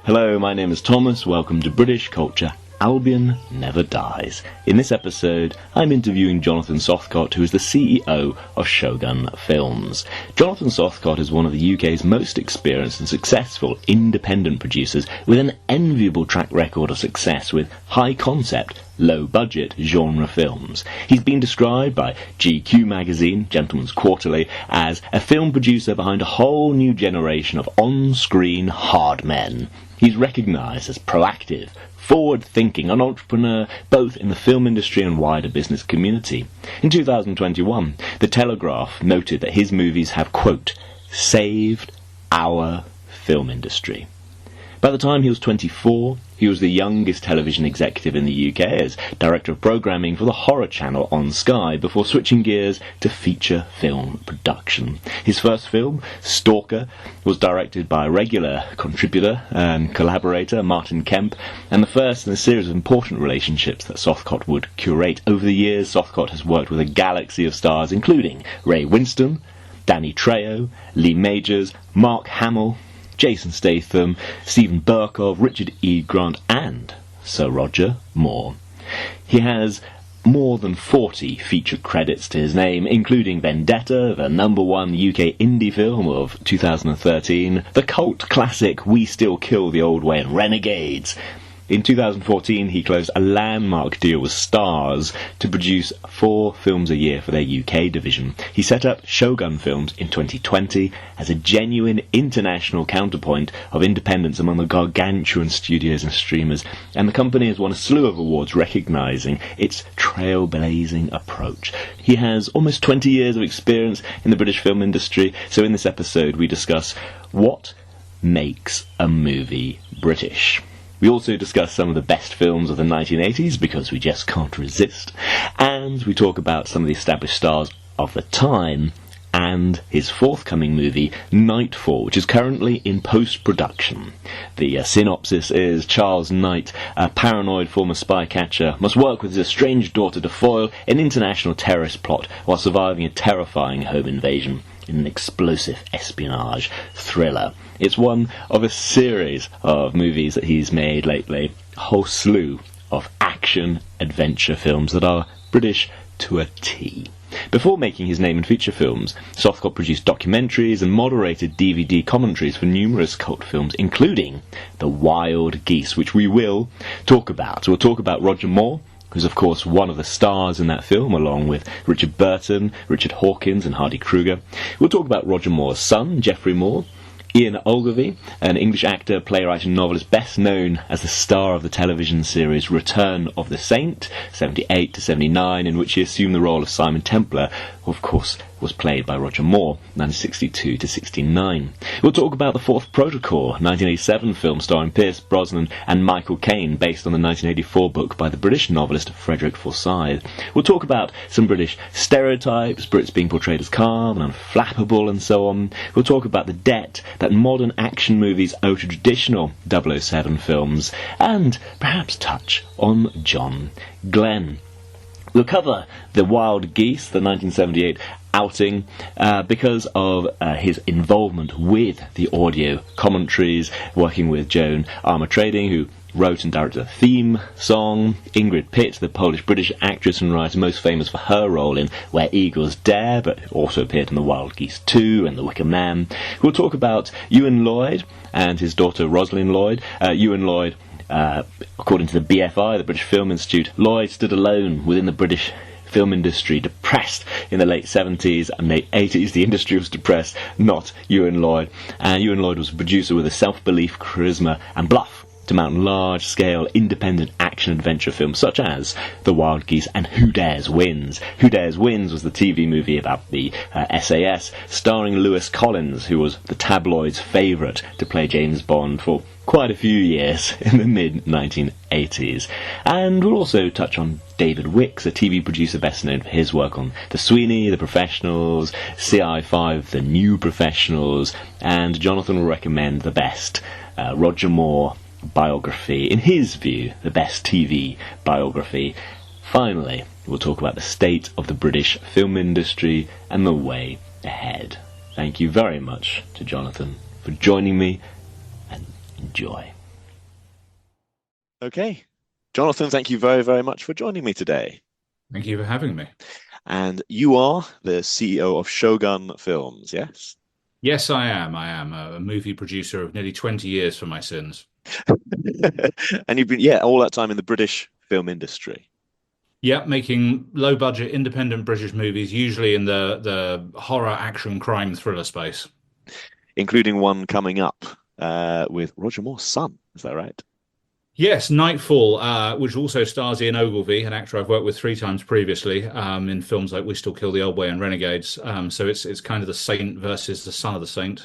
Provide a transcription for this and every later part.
Hello, my name is Thomas. Welcome to British Culture. Albion Never Dies. In this episode, I'm interviewing Jonathan Sothcott, who is the CEO of Shogun Films. Jonathan Sothcott is one of the UK's most experienced and successful independent producers with an enviable track record of success with high-concept, low-budget genre films. He's been described by GQ magazine, Gentleman's Quarterly, as a film producer behind a whole new generation of on-screen hardmen. He's recognised as proactive, forward-thinking, an entrepreneur both in the film industry and wider business community. In 2021, The Telegraph noted that his movies have, quote, saved our film industry. By the time he was 24, he was the youngest television executive in the UK as director of programming for the horror channel On Sky before switching gears to feature film production. His first film, Stalker, was directed by regular contributor and collaborator Martin Kemp, and the first in a series of important relationships that Sothcott would curate. Over the years, Sothcott has worked with a galaxy of stars including Ray Winstone, Danny Trejo, Lee Majors, Mark Hamill, Jason Statham, Stephen Berkoff, Richard E. Grant, and Sir Roger Moore. He has more than 40 feature credits to his name, including Vendetta, the #1 UK indie film of 2013, the cult classic We Still Kill the Old Way, and Renegades. In 2014, he closed a landmark deal with Stars to produce 4 films a year for their UK division. He set up Shogun Films in 2020 as a genuine international counterpoint of independence among the gargantuan studios and streamers, and the company has won a slew of awards recognising its trailblazing approach. He has almost 20 years of experience in the British film industry, so in this episode we discuss what makes a movie British. We also discuss some of the best films of the 1980s, because we just can't resist. And we talk about some of the established stars of the time, and his forthcoming movie, Nightfall, which is currently in post-production. The synopsis is Charles Knight, a paranoid former spy catcher, must work with his estranged daughter to foil an international terrorist plot while surviving a terrifying home invasion in an explosive espionage thriller. It's one of a series of movies that he's made lately, a whole slew of action-adventure films that are British to a T. Before making his name in feature films, Sothcott produced documentaries and moderated DVD commentaries for numerous cult films, including The Wild Geese, which we will talk about. We'll talk about Roger Moore, who's of course one of the stars in that film, along with Richard Burton, Richard Hawkins and Hardy Kruger. We'll talk about Roger Moore's son, Geoffrey Moore, Ian Ogilvy, an English actor, playwright and novelist best known as the star of the television series Return of the Saint, 78 to 79, in which he assumed the role of Simon Templar, who of course was played by Roger Moore, 1962 to 69. We'll talk about The Fourth Protocol, 1987 film starring Pierce Brosnan and Michael Caine, based on the 1984 book by the British novelist Frederick Forsyth. We'll talk about some British stereotypes, Brits being portrayed as calm and unflappable and so on. We'll talk about the debt that modern action movies owe to traditional 007 films, and perhaps touch on John Glenn. We'll cover The Wild Geese, the 1978 outing, because of his involvement with the audio commentaries, working with Joan Armatrading, who wrote and directed a theme song. Ingrid Pitt, the Polish-British actress and writer, most famous for her role in Where Eagles Dare, but also appeared in The Wild Geese 2 and The Wicker Man. We'll talk about Ewan Lloyd and his daughter Rosalind Lloyd. Ewan Lloyd, according to the BFI, the British Film Institute, Lloyd stood alone within the British film industry, depressed in the late 70s and late 80s. The industry was depressed, not Ewan Lloyd. And Ewan Lloyd was a producer with a self-belief, charisma and bluff to mount large-scale independent action-adventure films such as The Wild Geese and Who Dares Wins. Who Dares Wins was the TV movie about the SAS, starring Lewis Collins, who was the tabloid's favourite to play James Bond for quite a few years in the mid-1980s. And we'll also touch on David Wicks, a TV producer best known for his work on The Sweeney, The Professionals, CI5, The New Professionals, and Jonathan will recommend the best Roger Moore biography, in his view, the best TV biography. Finally, we'll talk about the state of the British film industry and the way ahead. Thank you very much to Jonathan for joining me, and enjoy. Okay. Jonathan, thank you very, very much for joining me today. Thank you for having me. And you are the CEO of Shogun Films, yes? Yes, I am. I am a movie producer of nearly 20 years for my sins. And you've been, yeah, all that time in the British film industry, Yeah, making low budget independent British movies, usually in the horror, action, crime, thriller space. including one coming up with Roger Moore's son. Is that right? Yes, Nightfall, which also stars Ian Ogilvy, an actor I've worked with three times previously, in films like We Still Kill the Old Boy and Renegades. So it's kind of the saint versus the son of the saint,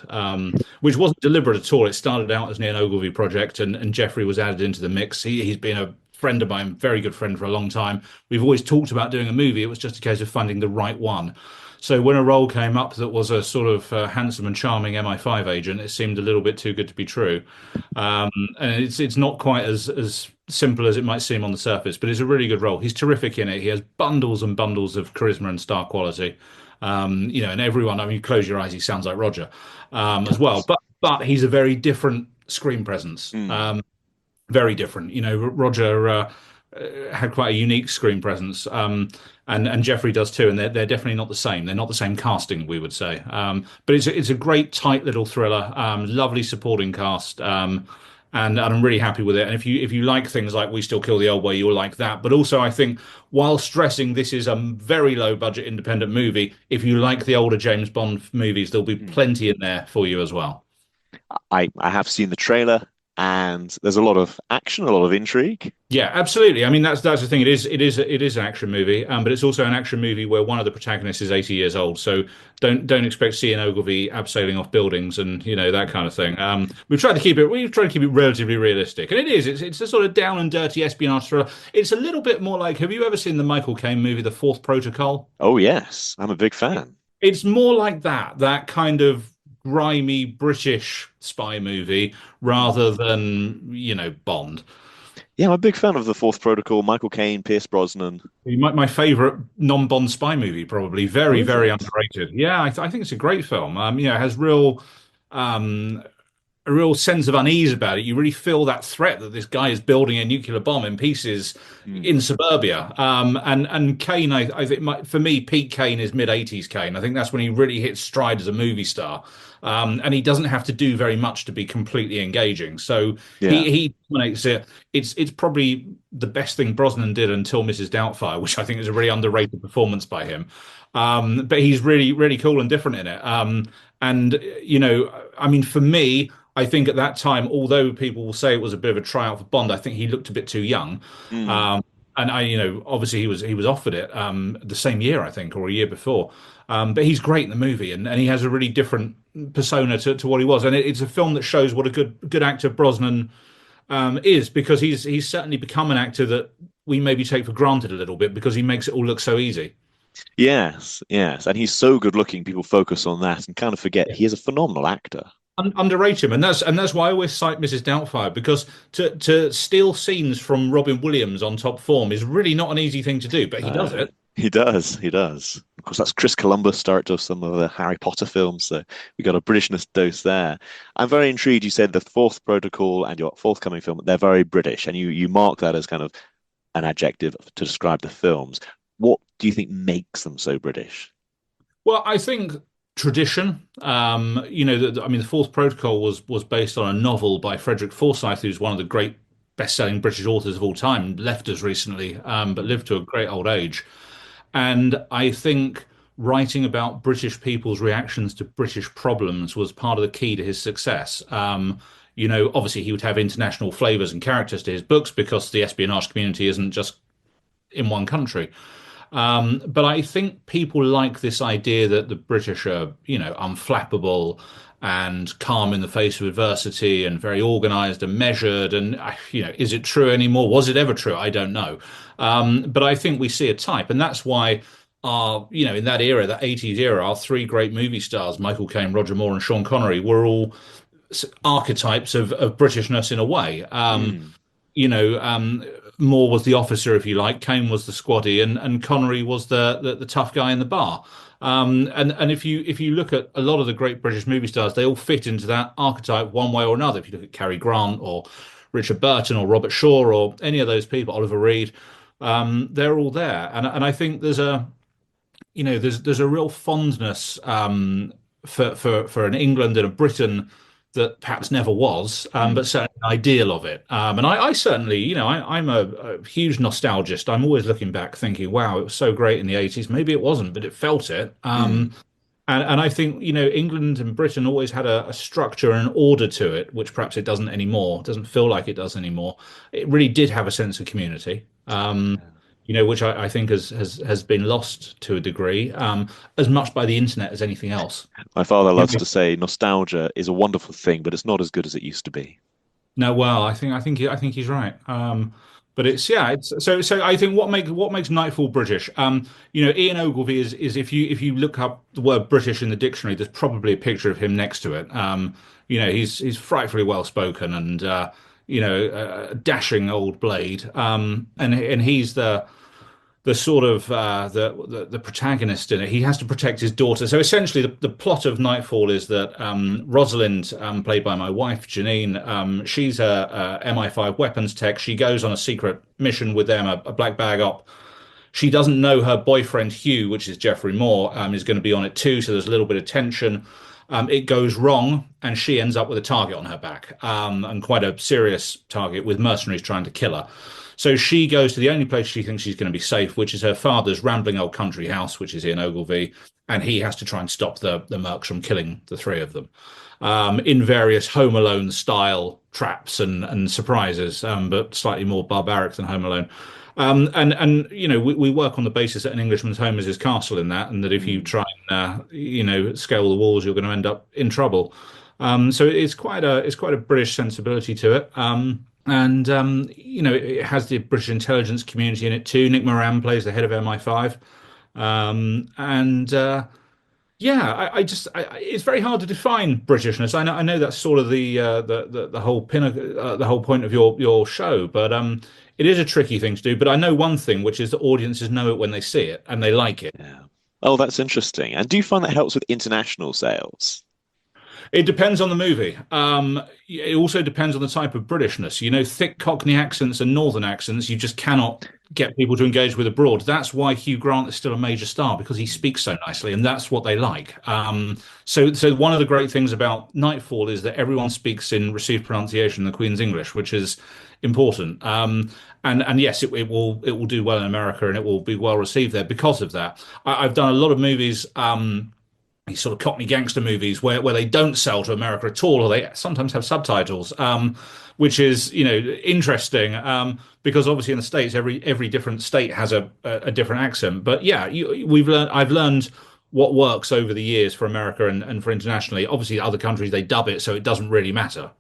which wasn't deliberate at all. It started out as an Ian Ogilvy project, and Jeffrey was added into the mix. He's been a friend of mine, very good friend for a long time. We've always talked about doing a movie. It was just a case of finding the right one. So when a role came up that was a sort of handsome and charming MI5 agent, it seemed a little bit too good to be true. Um, and it's not quite as simple as it might seem on the surface, but it's a really good role. He's terrific in it. He has bundles and bundles of charisma and star quality. And everyone, I mean, you close your eyes, he sounds like Roger, as well. But he's a very different screen presence. Mm. Very different. Roger had quite a unique screen presence, and Jeffrey does too. And they're definitely not the same. They're not the same casting, we would say. But it's a great tight little thriller. Lovely supporting cast. And I'm really happy with it. And if you like things like We Still Kill the Old Boy, you'll like that. But also, I think while stressing this is a very low budget independent movie, if you like the older James Bond movies, there'll be Mm. plenty in there for you as well. I have seen the trailer, and there's a lot of action, a lot of intrigue. Yeah, absolutely. I mean, that's the thing. It is an action movie, but it's also an action movie where one of the protagonists is 80 years old. So don't expect seeing Ogilvy abseiling off buildings and that kind of thing. We've tried to keep it relatively realistic, and it's a sort of down and dirty espionage thriller. It's a little bit more like, have you ever seen the Michael Caine movie, The Fourth Protocol? Oh, yes, I'm a big fan. It's more like that kind of grimy British spy movie Mm. rather than Bond. Yeah, I'm a big fan of the Fourth Protocol, Michael Caine, Pierce Brosnan. My favorite non-Bond spy movie, probably. Oh, Very, is very it? underrated. Yeah, I think it's a great film. It has um, a real sense of unease about it. You really feel that threat that this guy is building a nuclear bomb in pieces Mm. in suburbia. And Kane, I think for me, peak Kane is mid 80s Kane. I think that's when he really hits stride as a movie star. And he doesn't have to do very much to be completely engaging. So Yeah. he dominates it. It's probably the best thing Brosnan did until Mrs. Doubtfire, which I think is a really underrated performance by him. But he's really, really cool and different in it. And I mean, for me, I think at that time, although people will say it was a bit of a tryout for Bond, I think he looked a bit too young. Mm. Um, and obviously he was offered it the same year, I think, or a year before. But he's great in the movie, and he has a really different persona to what he was. And it's a film that shows what a good actor Brosnan is, because he's certainly become an actor that we maybe take for granted a little bit because he makes it all look so easy. Yes, yes. And he's so good looking, people focus on that and kind of forget he is a phenomenal actor. Underrate him, and that's why I always cite Mrs. Doubtfire, because to steal scenes from Robin Williams on top form is really not an easy thing to do, but he does Uh, it. he does, he does. Of course, that's Chris Columbus, director of some of the Harry Potter films, so we got a Britishness dose there. I'm very intrigued. You said the Fourth Protocol and your forthcoming film, they're very British, and you mark that as kind of an adjective to describe the films. What do you think makes them so British? Well, I think tradition. I mean, the Fourth Protocol was based on a novel by Frederick Forsyth, who's one of the great best-selling British authors of all time. Left us recently, but lived to a great old age. And I think writing about British people's reactions to British problems was part of the key to his success. Obviously he would have international flavors and characters to his books because the espionage community isn't just in one country. But I think people like this idea that the British are, unflappable and calm in the face of adversity and very organized and measured. And, is it true anymore? Was it ever true? I don't know. But I think we see a type, and that's why in that era, that 80s era, our three great movie stars, Michael Caine, Roger Moore, and Sean Connery, were all archetypes of Britishness in a way. Mm. You know, um, Moore was the officer, if you like. Kane was the squaddy, and Connery was the tough guy in the bar. And if you look at a lot of the great British movie stars, they all fit into that archetype one way or another. If you look at Cary Grant or Richard Burton or Robert Shaw or any of those people, Oliver Reed, they're all there. And I think there's a real fondness for an England and a Britain that perhaps never was, but certainly an ideal of it. And I certainly, I'm a huge nostalgist. I'm always looking back thinking, wow, it was so great in the 80s. Maybe it wasn't, but it felt it. And I think, England and Britain always had a structure and an order to it, which perhaps it doesn't anymore. It doesn't feel like it does anymore. It really did have a sense of community. Which I think has been lost to a degree, as much by the internet as anything else. My father loves to say nostalgia is a wonderful thing, but it's not as good as it used to be. No, well, I think he's right. But so I think what makes Nightfall British. Ian Ogilvy is if you look up the word British in the dictionary, there's probably a picture of him next to it. He's frightfully well spoken and a dashing old blade. And he's the sort of the protagonist in it. He has to protect his daughter. So essentially, the plot of Nightfall is that Rosalind, played by my wife Janine, she's a MI5 weapons tech. She goes on a secret mission with them, a black bag op. She doesn't know her boyfriend Hugh, which is Jeffrey Moore, is going to be on it too. So there's a little bit of tension. It goes wrong, and she ends up with a target on her back, and quite a serious target with mercenaries trying to kill her. So she goes to the only place she thinks she's going to be safe, which is her father's rambling old country house, which is Ian Ogilvy, and he has to try and stop the mercs from killing the three of them in various Home Alone style traps and surprises, but slightly more barbaric than Home Alone. We work on the basis that an Englishman's home is his castle in that, and that if you try and scale the walls, you're going to end up in trouble. So it's quite a British sensibility to it. It has the British intelligence community in it too. Nick Moran plays the head of MI5. It's very hard to define Britishness. I know that's sort of the whole the whole point of your show, but it is a tricky thing to do. But I know one thing, which is that audiences know it when they see it and they like it. Yeah. Oh, that's interesting. And do you find that helps with international sales? It depends on the movie. It also depends on the type of Britishness. Thick Cockney accents and Northern accents, you just cannot get people to engage with abroad. That's why Hugh Grant is still a major star, because he speaks so nicely, and that's what they like. So one of the great things about Nightfall is that everyone speaks in received pronunciation, the Queen's English, which is important. And yes, it will do well in America, and it will be well received there because of that. I've done a lot of movies. These sort of Cockney gangster movies where they don't sell to America at all, or they sometimes have subtitles, which is interesting because obviously in the States every different state has a different accent. But yeah, I've learned what works over the years for America and for internationally. Obviously, other countries they dub it, so it doesn't really matter.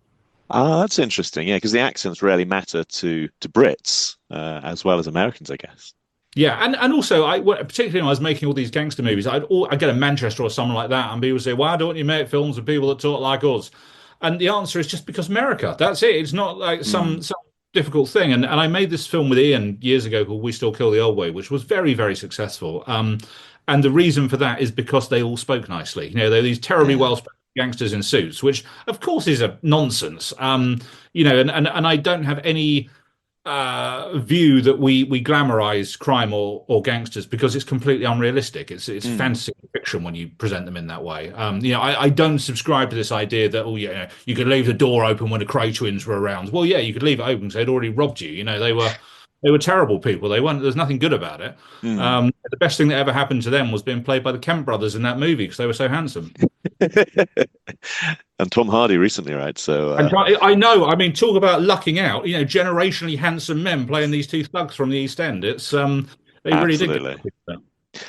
Ah, that's interesting. Yeah, because the accents rarely matter to Brits as well as Americans, I guess. Yeah, and also, particularly when I was making all these gangster movies, I'd get a Manchester or something like that, and people would say, "Why don't you make films with people that talk like us?" And the answer is just because America. That's it. It's not like some difficult thing. And I made this film with Ian years ago called We Still Kill the Old Way, which was very, very successful. And the reason for that is because they all spoke nicely. They're these terribly well-spoken gangsters in suits, which of course is a nonsense. And I don't have any view that we glamorize crime or gangsters, because it's completely unrealistic. It's fantasy fiction when you present them in that way. I don't subscribe to this idea that you could leave the door open when the Cray twins were around. Well, yeah, you could leave it open because they'd already robbed you. They were terrible people. There's nothing good about it. The best thing that ever happened to them was being played by the Kemp brothers in that movie because they were so handsome. And Tom Hardy recently, right? So I know. I mean, talk about lucking out. Generationally handsome men playing these two thugs from the East End. It's they really did.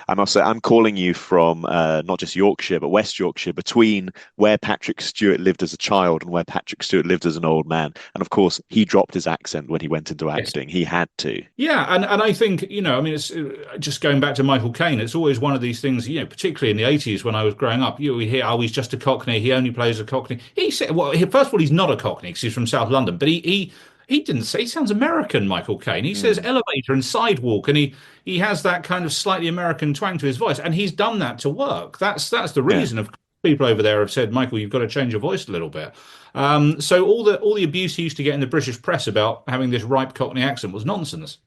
I must say, I'm calling you from not just Yorkshire, but West Yorkshire, between where Patrick Stewart lived as a child and where Patrick Stewart lived as an old man. And of course, he dropped his accent when he went into acting. Yes. He had to. Yeah, and I think, it's just going back to Michael Caine, it's always one of these things, particularly in the 80s when I was growing up, we hear, he's just a Cockney, he only plays a Cockney. He said, well, first of all, he's not a Cockney because he's from South London, but he he didn't say, he sounds American, Michael Caine. He says elevator and sidewalk, and he has that kind of slightly American twang to his voice, and he's done that to work. That's the reason. Of people over there have said, Michael, you've got to change your voice a little bit. So all the abuse he used to get in the British press about having this ripe Cockney accent was nonsense.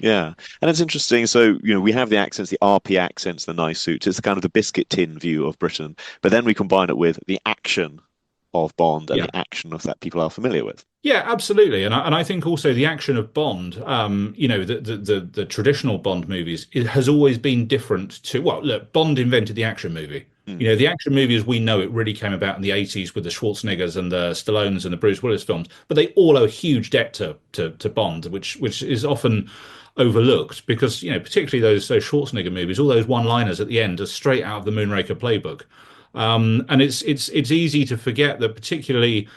Yeah, and it's interesting. So, we have the accents, the RP accents, the nice suits. It's kind of the biscuit tin view of Britain, but then we combine it with the action of Bond and the action of that people are familiar with. Yeah, absolutely, and I think also the action of Bond, the traditional Bond movies, it has always been different to. Well, look, Bond invented the action movie. The action movie as we know it really came about in the 80s with the Schwarzeneggers and the Stallones and the Bruce Willis films, but they all owe a huge debt to Bond, which is often overlooked because, particularly those Schwarzenegger movies, all those one-liners at the end are straight out of the Moonraker playbook. And it's easy to forget that, particularly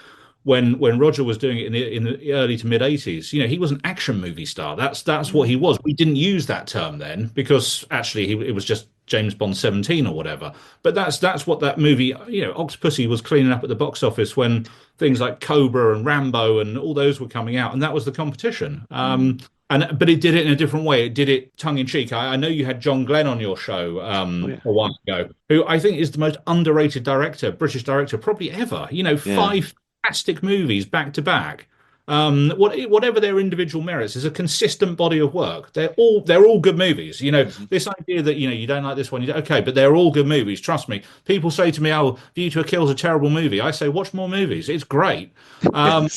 when Roger was doing it in the early to mid 80s, he was an action movie star. That's what he was. We didn't use that term then because actually it was just James Bond 17 or whatever. But that's what that movie, Octopussy was cleaning up at the box office when things like Cobra and Rambo and all those were coming out, and that was the competition. But it did it in a different way. It did it tongue in cheek. I know you had John Glenn on your show a while ago, who I think is the most underrated British director, probably ever. 5 fantastic movies back to back. Whatever their individual merits, is a consistent body of work. They're all good movies. This idea that you don't like this one, okay, but they're all good movies. Trust me. People say to me, "Oh, View to a Kill is a terrible movie." I say, watch more movies. It's great. And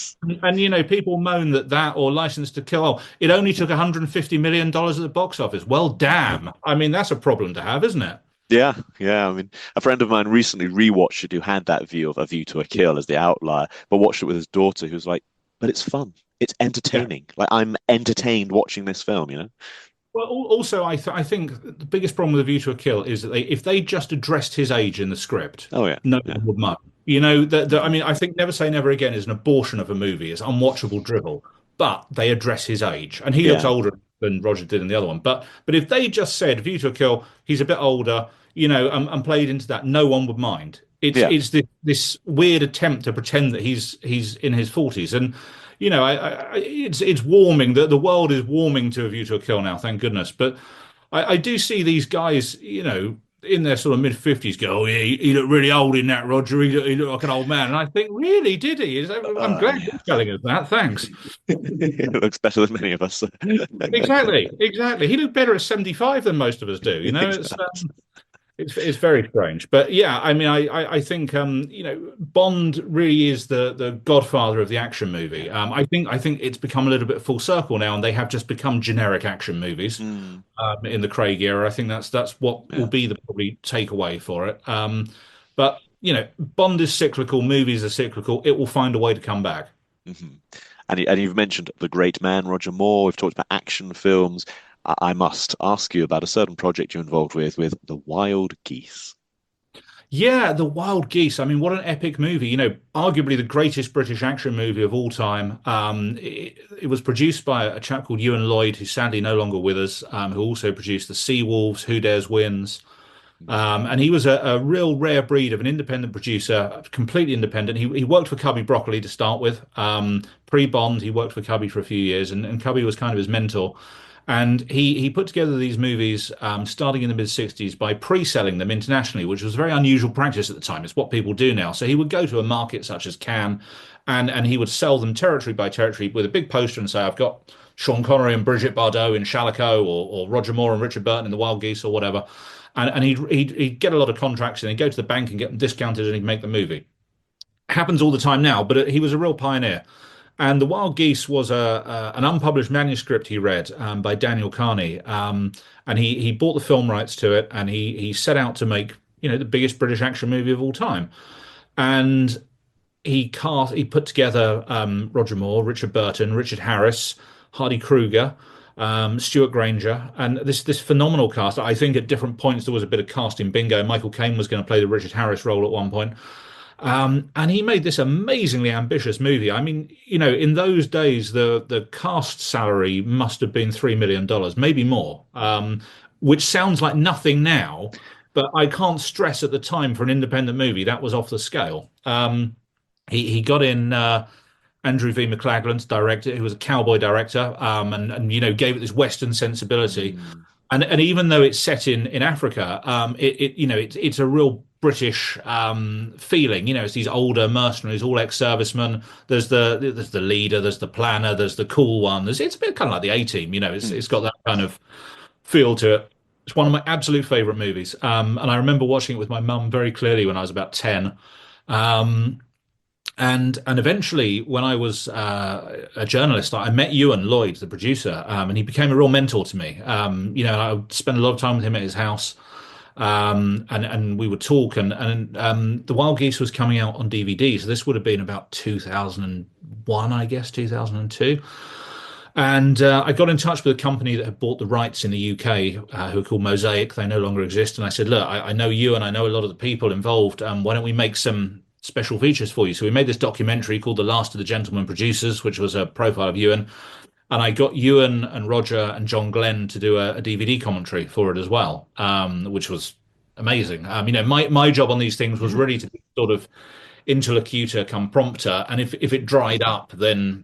people moan that or License to Kill. Oh, it only took $150 million at the box office. Well, damn. I mean, that's a problem to have, isn't it? Yeah. I mean, a friend of mine recently rewatched it who had that view of A View to a Kill as the outlier, but watched it with his daughter, who was like, but it's fun. It's entertaining. Like, I'm entertained watching this film, Well, also, I think the biggest problem with A View to a Kill is that if they just addressed his age in the script, no one would moan. I mean, I think Never Say Never Again is an abortion of a movie. It's unwatchable drivel, but they address his age, and he looks older than Roger did in the other one. But if they just said View to a Kill, he's a bit older, and played into that, no one would mind. It's this weird attempt to pretend that he's in his 40s, and it's warming. The world is warming to A View to a Kill now, thank goodness. But I do see these guys, in their sort of mid-50s, go, "Oh yeah, he looked really old in that, Roger. He looked like an old man." And I think, really, did he? I'm glad you're telling us that. Thanks. He looks better than many of us. Exactly. He looked better at 75 than most of us do. It's very strange, but yeah, I mean, I think Bond really is the godfather of the action movie. I think it's become a little bit full circle now, and they have just become generic action movies in the Craig era. I think that's what will be the probably takeaway for it. But Bond is cyclical, movies are cyclical. It will find a way to come back. Mm-hmm. And you've mentioned the great man Roger Moore. We've talked about action films. I must ask you about a certain project you're involved with The Wild Geese. Yeah, The Wild Geese. I mean, what an epic movie. Arguably the greatest British action movie of all time. It was produced by a chap called Ewan Lloyd, who's sadly no longer with us, who also produced The Sea Wolves, Who Dares Wins. And he was a real rare breed of an independent producer, completely independent. He worked for Cubby Broccoli to start with. Pre-Bond, he worked for Cubby for a few years, and Cubby was kind of his mentor. And he put together these movies starting in the mid-60s by pre-selling them internationally, which was a very unusual practice at the time. It's what people do now. So he would go to a market such as Cannes, and he would sell them territory by territory with a big poster and say, "I've got Sean Connery and Brigitte Bardot in Shalako, or Roger Moore and Richard Burton in The Wild Geese," or whatever. And he'd get a lot of contracts, and he'd go to the bank and get them discounted, and he'd make the movie. Happens all the time now, but he was a real pioneer. And The Wild Geese was an unpublished manuscript he read by Daniel Carney, and he bought the film rights to it, and he set out to make the biggest British action movie of all time. And he put together Roger Moore, Richard Burton, Richard Harris, Hardy Kruger, Stuart Granger, and this phenomenal cast. I think at different points there was a bit of casting bingo. Michael Caine was going to play the Richard Harris role at one point. And he made this amazingly ambitious movie. I mean, in those days, the cast salary must have been $3 million, maybe more, which sounds like nothing now, but I can't stress at the time for an independent movie that was off the scale. He got in Andrew V. McLaglen, director, who was a cowboy director, and gave it this Western sensibility. And even though it's set in Africa, it's a real British feeling. It's these older mercenaries, all ex-servicemen. There's the leader, there's the planner, there's the cool one. It's a bit kind of like the A-Team. It's got that kind of feel to it. It's one of my absolute favorite movies. And I remember watching it with my mum very clearly when I was about 10. And eventually, when I was a journalist, I met Ewan Lloyd, the producer, and he became a real mentor to me. I would spend a lot of time with him at his house, and we would talk. And The Wild Geese was coming out on DVD, so this would have been about 2001, I guess, 2002. And I got in touch with a company that had bought the rights in the UK, who are called Mosaic. They no longer exist. And I said, look, I know you and I know a lot of the people involved. Why don't we make some special features for you? So we made this documentary called The Last of the Gentlemen Producers, which was a profile of Ewan. And I got Ewan and Roger and John Glenn to do a DVD commentary for it as well, which was amazing. My job on these things was really to be sort of interlocutor come prompter, and if it dried up, then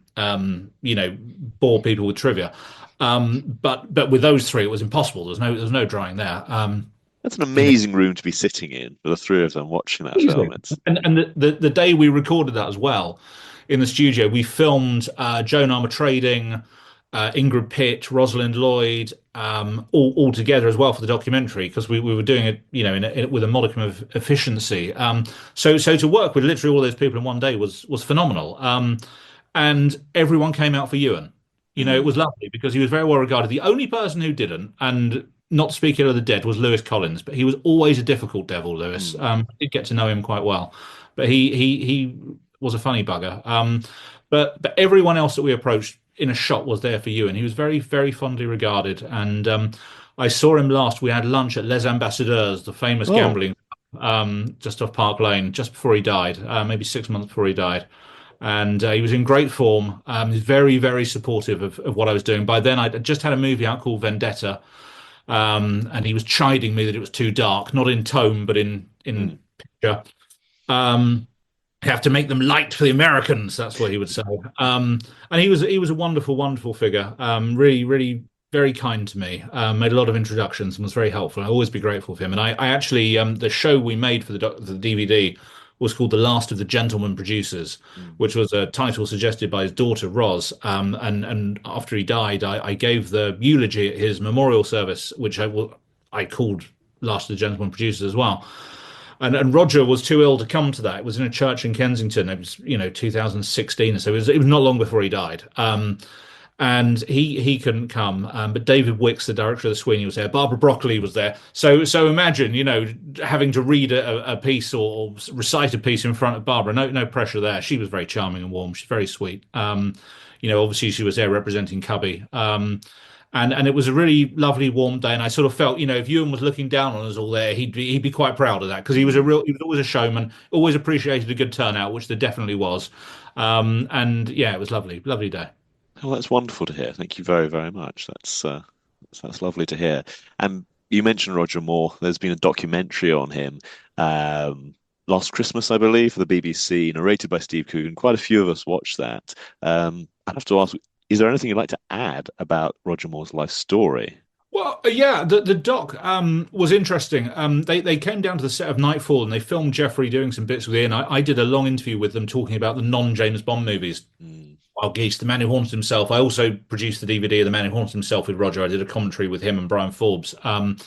bore people with trivia. But with those three, it was impossible. There's no drying there. That's an amazing room to be sitting in for the three of them watching that film. And the day we recorded that as well, in the studio, we filmed Joan Armour Trading, Ingrid Pitt, Rosalind Lloyd, all together as well for the documentary, because we were doing it, with a modicum of efficiency. So to work with literally all those people in one day was phenomenal. And everyone came out for Ewan. It was lovely because he was very well regarded. The only person who didn't, and not speaking of the dead, was Lewis Collins, but he was always a difficult devil, Lewis. I did get to know him quite well, but he was a funny bugger. But everyone else that we approached in a shot was there for you, and he was very, very fondly regarded. And I saw him last. We had lunch at Les Ambassadeurs, the famous gambling, just off Park Lane, just before he died, maybe 6 months before he died. And he was in great form. He's very, very supportive of what I was doing. By then, I just had a movie out called Vendetta, and he was chiding me that it was too dark, not in tone, but in picture. You have to make them light for the Americans. That's what he would say. And he was a wonderful, wonderful figure. Really, really very kind to me. Made a lot of introductions and was very helpful. I'll always be grateful for him. And I actually, the show we made for the DVD was called The Last of the Gentlemen Producers, which was a title suggested by his daughter, Roz. And after he died, I gave the eulogy at his memorial service, which I called Last of the Gentlemen Producers as well. And Roger was too ill to come to that. It was in a church in Kensington. It was 2016, so it was not long before he died. And he couldn't come. But David Wicks, the director of the Sweeney, was there. Barbara Broccoli was there. So imagine having to read a piece or recite a piece in front of Barbara. No pressure there. She was very charming and warm. She's very sweet. Obviously she was there representing Cubby. And it was a really lovely, warm day. And I sort of felt, if Ewan was looking down on us all there, he'd be quite proud of that, because he was always a showman, always appreciated a good turnout, which there definitely was. And yeah, it was lovely, lovely day. Well, that's wonderful to hear. Thank you very, very much. That's lovely to hear. And you mentioned Roger Moore. There's been a documentary on him last Christmas, I believe, for the BBC, narrated by Steve Coogan. Quite a few of us watched that. I'd have to ask, is there anything you'd like to add about Roger Moore's life story? Well, yeah, the doc was interesting. They came down to the set of Nightfall and they filmed Jeffrey doing some bits with Ian. I did a long interview with them talking about the non-James Bond movies. Wild Geese, The Man Who Haunted Himself. I also produced the DVD of The Man Who Haunted Himself with Roger. I did a commentary with him and Brian Forbes, and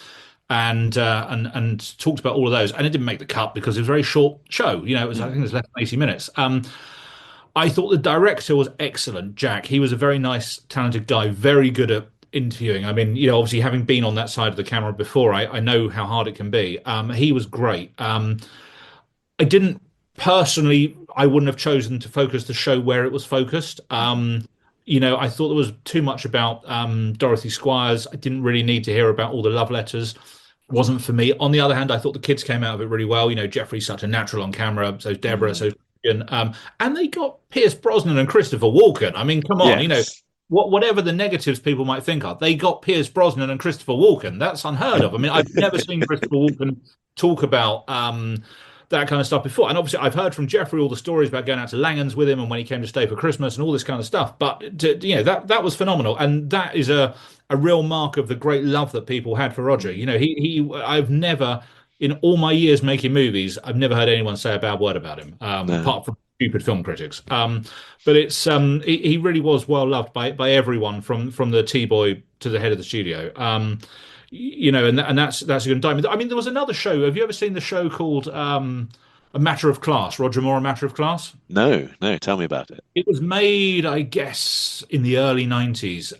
talked about all of those. And it didn't make the cut because it was a very short show. I think it was less than 80 minutes. I thought the director was excellent, Jack. He was a very nice, talented guy, very good at interviewing. I mean, obviously having been on that side of the camera before, I know how hard it can be. He was great. I didn't personally, I wouldn't have chosen to focus the show where it was focused. I thought there was too much about Dorothy Squires. I didn't really need to hear about all the love letters. It wasn't for me. On the other hand, I thought the kids came out of it really well. Jeffrey's such a natural on camera. So Deborah, so and they got Pierce Brosnan and Christopher Walken. I mean, come on, yes. Whatever the negatives people might think of, they got Pierce Brosnan and Christopher Walken. That's unheard of. I mean, I've never seen Christopher Walken talk about that kind of stuff before. And obviously, I've heard from Jeffrey all the stories about going out to Langan's with him and when he came to stay for Christmas and all this kind of stuff. But that was phenomenal, and that is a real mark of the great love that people had for Roger. I've never, in all my years making movies, I've never heard anyone say a bad word about him, No. apart from stupid film critics. But it's he really was well loved by everyone from the T-boy to the head of the studio. And that's a good time. I mean, there was another show. Have you ever seen the show called A Matter of Class? Roger Moore, A Matter of Class? No, no. Tell me about it. It was made, I guess, in the early 90s.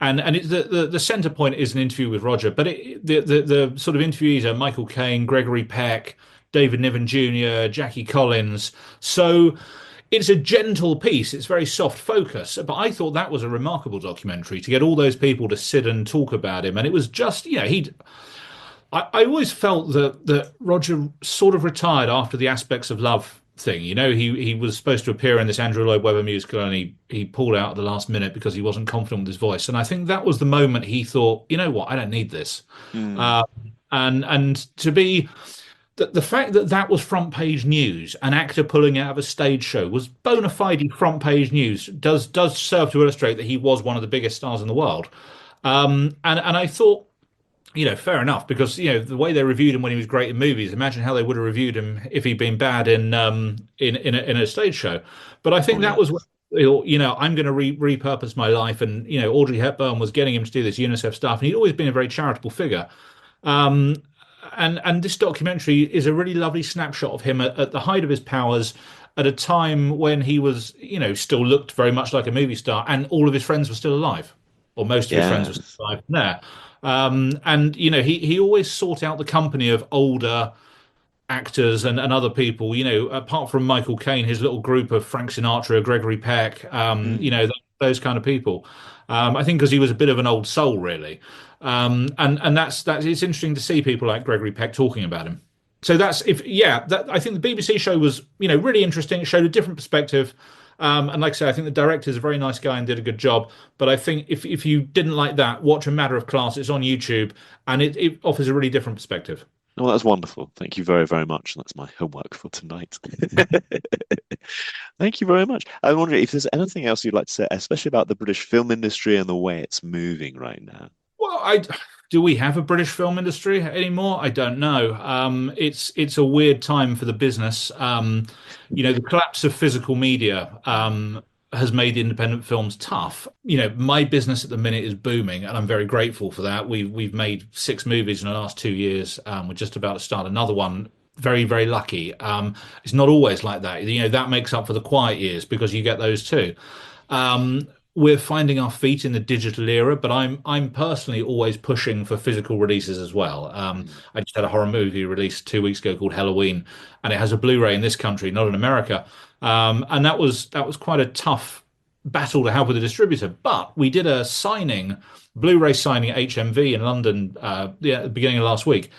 The center point is an interview with Roger, but the sort of interviewees are Michael Caine, Gregory Peck, David Niven Jr., Jackie Collins. So it's a gentle piece. It's very soft focus. But I thought that was a remarkable documentary to get all those people to sit and talk about him. And it was just, I always felt that Roger sort of retired after the Aspects of Love thing. He was supposed to appear in this Andrew Lloyd Webber musical, and he pulled out at the last minute because he wasn't confident with his voice. And I think that was the moment he thought, you know what, I don't need this. And to be the fact that was front page news, an actor pulling out of a stage show, was bona fide front page news, does serve to illustrate that he was one of the biggest stars in the world. And I thought, fair enough, because the way they reviewed him when he was great in movies. Imagine how they would have reviewed him if he'd been bad in a stage show. But I think that was, I'm going to repurpose my life, and Audrey Hepburn was getting him to do this UNICEF stuff, and he'd always been a very charitable figure. And this documentary is a really lovely snapshot of him at the height of his powers, at a time when he was, still looked very much like a movie star, and all of his friends were still alive, or most of his friends were still alive there. He always sought out the company of older actors and other people, apart from Michael Caine, his little group of Frank Sinatra, Gregory Peck, those kind of people. I think because he was a bit of an old soul, really. And that's it's interesting to see people like Gregory Peck talking about him. So I think the BBC show was, really interesting. It showed a different perspective. And like I say, I think the director is a very nice guy and did a good job. But I think if you didn't like that, watch A Matter of Class. It's on YouTube, and it offers a really different perspective. Oh, that's wonderful. Thank you very, very much. That's my homework for tonight. Thank you very much. I wonder if there's anything else you'd like to say, especially about the British film industry and the way it's moving right now. Well, do we have a British film industry anymore? I don't know. It's a weird time for the business. The collapse of physical media has made independent films tough. My business at the minute is booming, and I'm very grateful for that. We've made 6 movies in the last 2 years. We're just about to start another one. Very, very lucky. It's not always like that. That makes up for the quiet years, because you get those too. We're finding our feet in the digital era, but I'm personally always pushing for physical releases as well. I just had a horror movie released 2 weeks ago called Halloween, and it has a Blu-ray in this country, not in America. And that was quite a tough battle to have with the distributor. But we did a Blu-ray signing at HMV in London at the beginning of last week.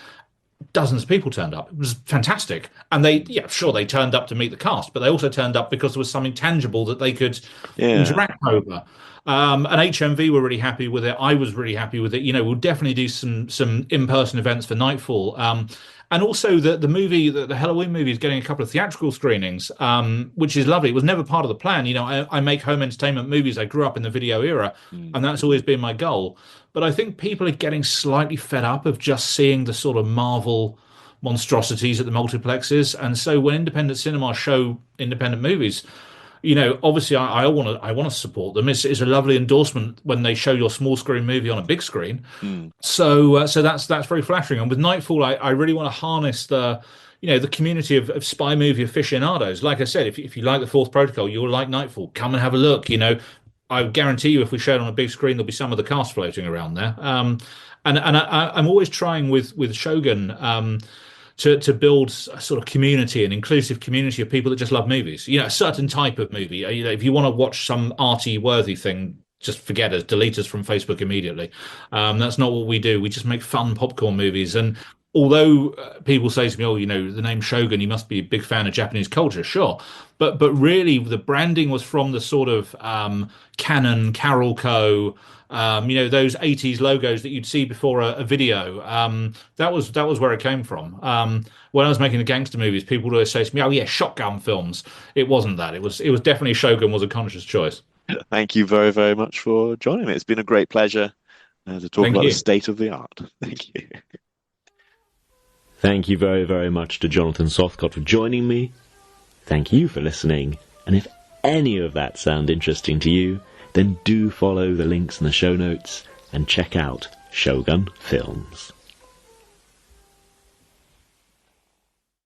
Dozens of people turned up. It was fantastic. And they turned up to meet the cast, but they also turned up because there was something tangible that they could interact over. And HMV were really happy with it. I was really happy with it. We'll definitely do some in-person events for Nightfall. And also the movie, the Halloween movie, is getting a couple of theatrical screenings, which is lovely. It was never part of the plan. I make home entertainment movies. I grew up in the video era, and that's always been my goal. But I think people are getting slightly fed up of just seeing the sort of Marvel monstrosities at the multiplexes. And so when independent cinemas show independent movies, obviously I want to support them. It's a lovely endorsement when they show your small screen movie on a big screen. So that's very flattering. And with Nightfall, I really want to harness the community of spy movie aficionados. Like I said, if you like The Fourth Protocol, you'll like Nightfall. Come and have a look. I guarantee you, if we show it on a big screen, there'll be some of the cast floating around there. And I'm always trying with Shogun to build a sort of community, an inclusive community of people that just love movies. A certain type of movie. If you want to watch some arty worthy thing, just forget us, delete us from Facebook immediately. That's not what we do. We just make fun popcorn movies. And although people say to me, "Oh, the name Shogun, you must be a big fan of Japanese culture." Sure, but really, the branding was from the sort of Canon, Carol Co. Those 80s logos that you'd see before a video. That was where it came from. When I was making the gangster movies, people would always say to me, "Oh yeah, Shotgun Films." It wasn't that. It was definitely Shogun was a conscious choice. Thank you very, very much for joining me. It's been a great pleasure to talk Thank about you. the state of the art. Thank you. Thank you very, very much to Jonathan Sothcott for joining me. Thank you for listening. And if any of that sound interesting to you, then do follow the links in the show notes and check out Shogun Films.